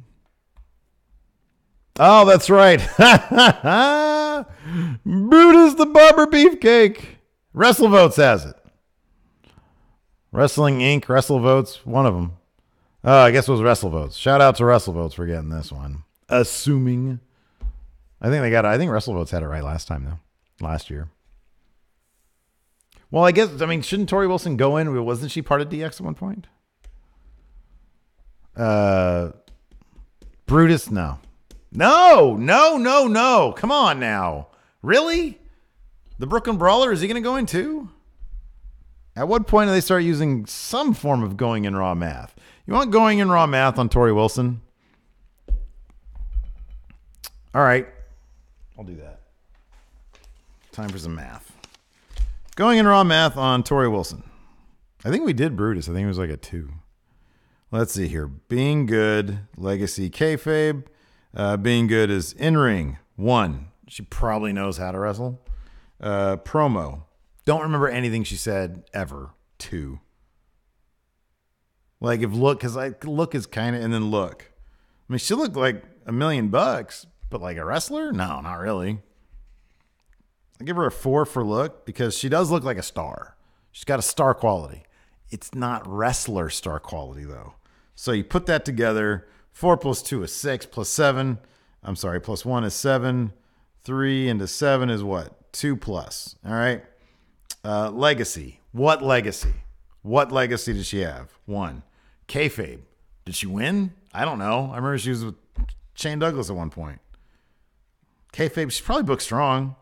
Oh, that's right. Brutus the Barber Beefcake. WrestleVotes has it. Wrestling Inc., WrestleVotes, one of them. I guess it was WrestleVotes. Shout out to WrestleVotes for getting this one. Assuming. I think WrestleVotes had it right last time, though. Last year. Well, shouldn't Tori Wilson go in? Wasn't she part of DX at one point? Brutus, no. No. Come on now. Really? The Brooklyn Brawler, is he going to go in too? At what point do they start using some form of going in raw math? You want going in raw math on Tori Wilson? All right. I'll do that. Time for some math. Going in raw math on Tori Wilson. I think we did Brutus. I think it was like a 2. Let's see here. Being Good, Legacy, Kayfabe. Being Good is in-ring, 1. She probably knows how to wrestle. Promo. Don't remember anything she said ever. 2. Like because look is kind of, and then look. I mean, she looked like $1 million, but like a wrestler? No, not really. I give her a 4 for look because she does look like a star. She's got a star quality. It's not wrestler star quality though. So you put that together. 4 plus 2 is 6 plus 7. I'm sorry, plus 1 is 7. 3 into 7 is what? 2 plus. All right. Legacy. What legacy? What legacy did she have? 1. Kayfabe. Did she win? I don't know. I remember she was with Shane Douglas at one point. Kayfabe, she's probably booked strong.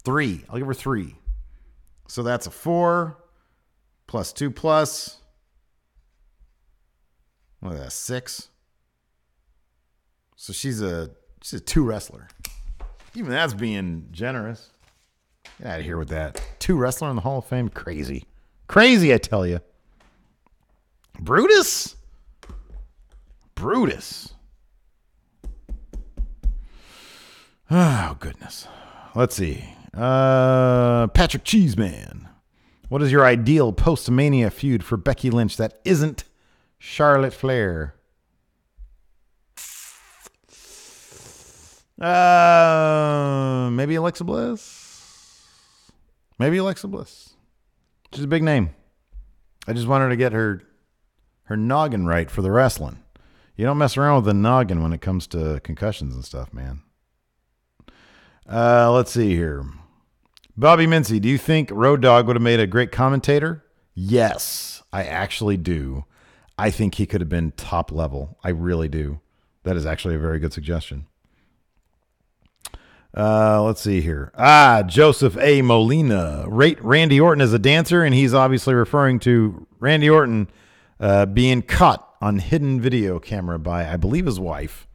3. I'll give her 3. So that's a 4 plus 2 plus. What is that? 6. So she's a 2 wrestler. Even that's being generous. Get out of here with that. 2 wrestler in the Hall of Fame. Crazy. Crazy, I tell you. Brutus. Oh, goodness. Let's see. Patrick Cheeseman. What is your ideal post-Mania feud for Becky Lynch that isn't Charlotte Flair? Maybe Alexa Bliss. She's a big name. I just want her to get her noggin right for the wrestling. You don't mess around with the noggin when it comes to concussions and stuff, man. Let's see here. Bobby Mincy, do you think Road Dogg would have made a great commentator? Yes, I actually do. I think he could have been top level. I really do. That is actually a very good suggestion. Let's see here. Joseph A. Molina. Rate Randy Orton as a dancer, and he's obviously referring to Randy Orton being caught on hidden video camera by, I believe, his wife,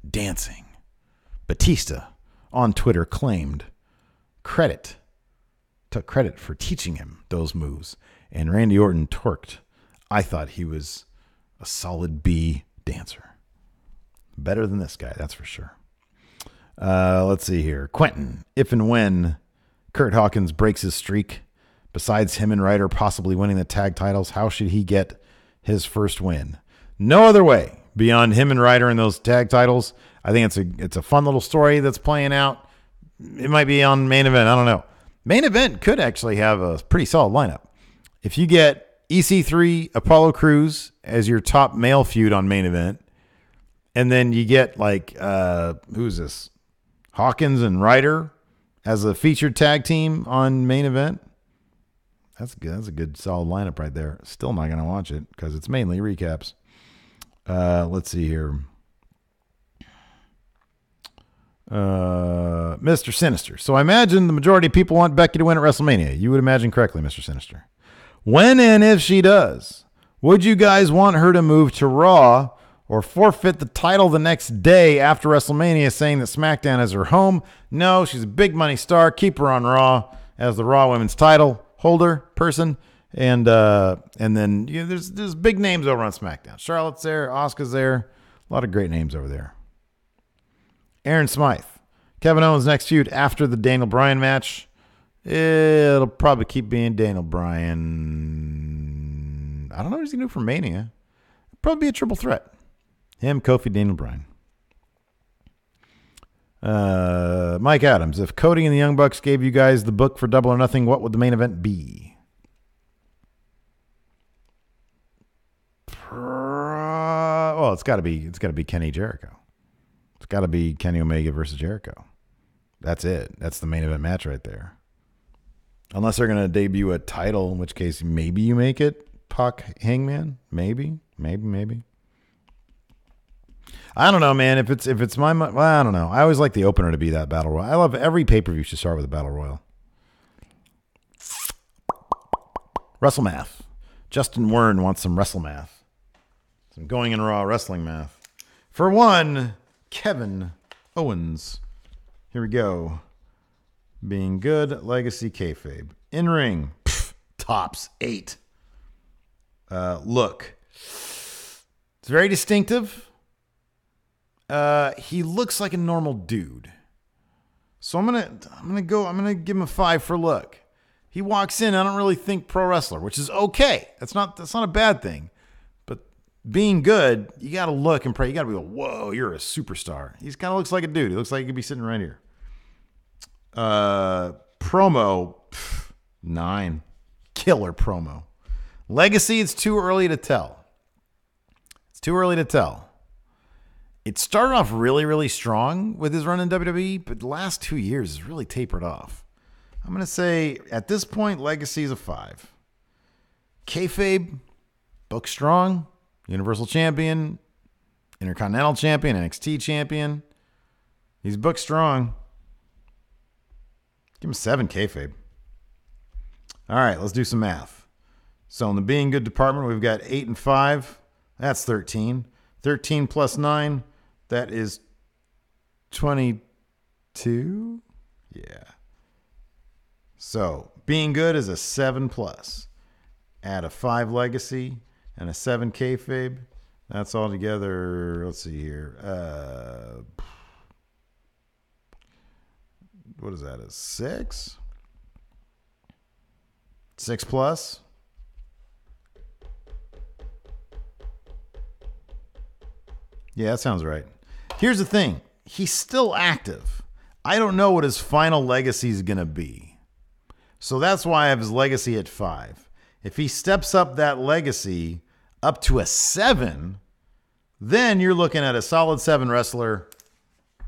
dancing. Batista on Twitter claimed took credit for teaching him those moves, and Randy Orton twerked. I thought he was a solid B dancer. Better than this guy, that's for sure. Let's see here. Quentin, if and when Kurt Hawkins breaks his streak, besides him and Ryder possibly winning the tag titles, how should he get his first win? No other way beyond him and Ryder in those tag titles. I think it's a fun little story that's playing out. It might be on Main Event. I don't know. Main Event could actually have a pretty solid lineup. If you get EC3, Apollo Crews as your top male feud on Main Event, and then you get like, who's this? Hawkins and Ryder as a featured tag team on Main Event. That's good. That's a good solid lineup right there. Still not going to watch it because it's mainly recaps. Let's see here. Mr. Sinister. So I imagine the majority of people want Becky to win at WrestleMania. You would imagine correctly, Mr. Sinister. When and if she does, would you guys want her to move to Raw or forfeit the title the next day after WrestleMania, saying that SmackDown is her home? No, she's a big money star. Keep her on Raw as the Raw Women's title holder person. And then there's big names over on SmackDown. Charlotte's there. Asuka's there. A lot of great names over there. Aaron Smythe. Kevin Owens' next feud after the Daniel Bryan match. It'll probably keep being Daniel Bryan. I don't know what he's going to do for Mania. It'll probably be a triple threat. Him, Kofi, Daniel Bryan. Mike Adams. If Cody and the Young Bucks gave you guys the book for Double or Nothing, what would the main event be? Well, it's got to be Kenny Jericho. It's got to be Kenny Omega versus Jericho. That's it. That's the main event match right there. Unless they're going to debut a title, in which case maybe you make it Pac Hangman. Maybe. I don't know, man. If it's my, well, I don't know. I always like the opener to be that battle royal. I love every pay-per-view should start with a battle royal. Wrestle math. Justin Wern wants some wrestle math. Some going in Raw wrestling math. For one, Kevin Owens. Here we go. Being good, legacy, kayfabe. In ring, tops 8. Look, it's very distinctive. He looks like a normal dude. So I'm gonna give him a 5 for look. He walks in, I don't really think pro wrestler, which is okay. That's not a bad thing. But being good, you gotta look and pray. You gotta be like, whoa, you're a superstar. He kind of looks like a dude. He looks like he could be sitting right here. Promo, 9. Killer promo. Legacy, it's too early to tell. It started off really, really strong with his run in WWE, but the last 2 years has really tapered off. I'm going to say, at this point, Legacy is a 5. Kayfabe, book strong, Universal Champion, Intercontinental Champion, NXT Champion. He's booked strong. Give him 7 kayfabe. All right, let's do some math. So in the being good department, we've got 8 and 5. That's 13. 13 plus 9, that is 22. Yeah. So being good is a 7 plus. Add a 5 legacy and a 7 kayfabe. That's all together. Let's see here. What is that? A 6? 6 plus? Yeah, that sounds right. Here's the thing. He's still active. I don't know what his final legacy is going to be. So that's why I have his legacy at 5. If he steps up that legacy up to a 7, then you're looking at a solid 7 wrestler.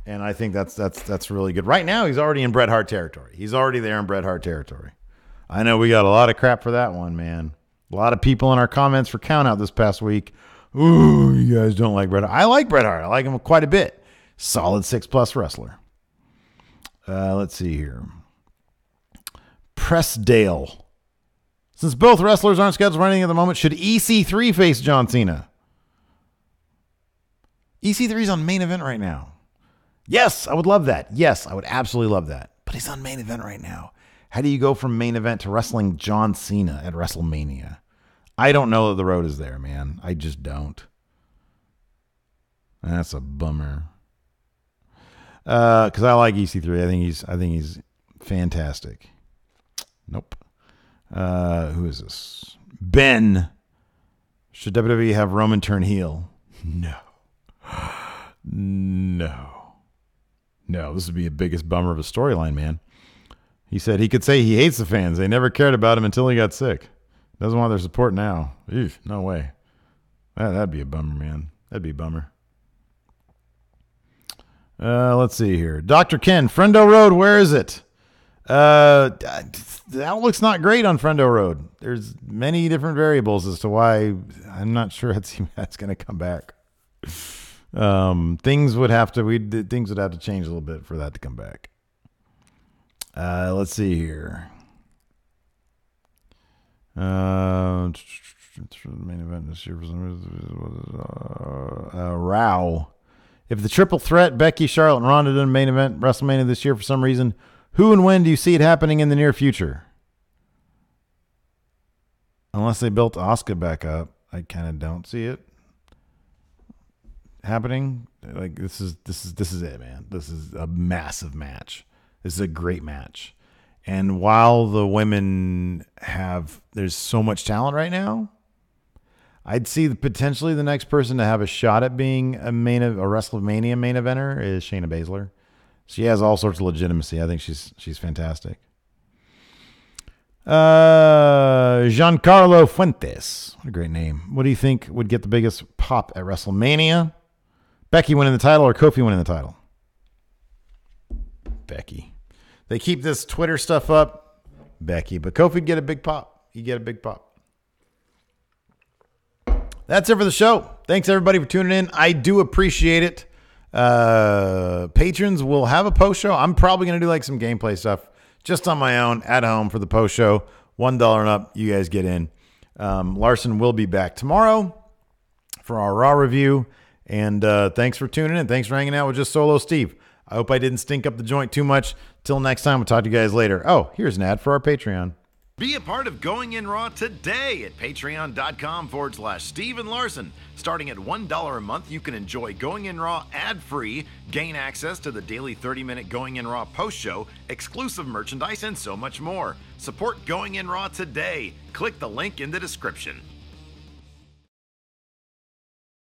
And I think that's really good. Right now, he's already in Bret Hart territory. He's already there in Bret Hart territory. I know we got a lot of crap for that one, man. A lot of people in our comments for Count Out this past week. Ooh, you guys don't like Bret Hart. I like Bret Hart. I like him quite a bit. Solid 6 plus wrestler. Let's see here. Pressdale. Since both wrestlers aren't scheduled for anything at the moment, should EC3 face John Cena? EC3's on main event right now. Yes, I would love that. Yes, I would absolutely love that. But he's on main event right now. How do you go from main event to wrestling John Cena at WrestleMania? I don't know that the road is there, man. I just don't. That's a bummer. Because I like EC3. I think he's fantastic. Nope. Who is this? Ben. Should WWE have Roman turn heel? No. No, this would be the biggest bummer of a storyline, man. He said he could say he hates the fans. They never cared about him until he got sick. Doesn't want their support now. Eesh, no way. That'd be a bummer, man. That'd be a bummer. Let's see here. Dr. Ken, Friendo Road, where is it? The outlook's not great on Friendo Road. There's many different variables as to why I'm not sure that's going to come back. Things would have to change a little bit for that to come back. Let's see here. Main event this year. Row. If the triple threat, Becky, Charlotte, and Ronda did a main event WrestleMania this year for some reason, who and when do you see it happening in the near future? Unless they built Asuka back up, I kind of don't see it. happening. Like this is it, man. This is a massive match. This is a great match. And while the women there's so much talent right now, I'd see potentially the next person to have a shot at being a WrestleMania main eventer is Shayna Baszler. She has all sorts of legitimacy. I think she's fantastic. Giancarlo Fuentes. What a great name. What do you think would get the biggest pop at WrestleMania? Becky winning the title or Kofi winning the title? Becky. They keep this Twitter stuff up. Becky. But Kofi'd get a big pop. He'd get a big pop. That's it for the show. Thanks, everybody, for tuning in. I do appreciate it. Patrons will have a post show. I'm probably going to do like some gameplay stuff just on my own at home for the post show. $1 and up. You guys get in. Larson will be back tomorrow for our Raw review. And thanks for tuning in. Thanks for hanging out with Just Solo Steve. I hope I didn't stink up the joint too much. Till next time, we'll talk to you guys later. Oh, here's an ad for our Patreon. Be a part of Going In Raw today at patreon.com/Steve and Larson. Starting at $1 a month, you can enjoy Going In Raw ad-free, gain access to the daily 30-minute Going In Raw post show, exclusive merchandise, and so much more. Support Going In Raw today. Click the link in the description.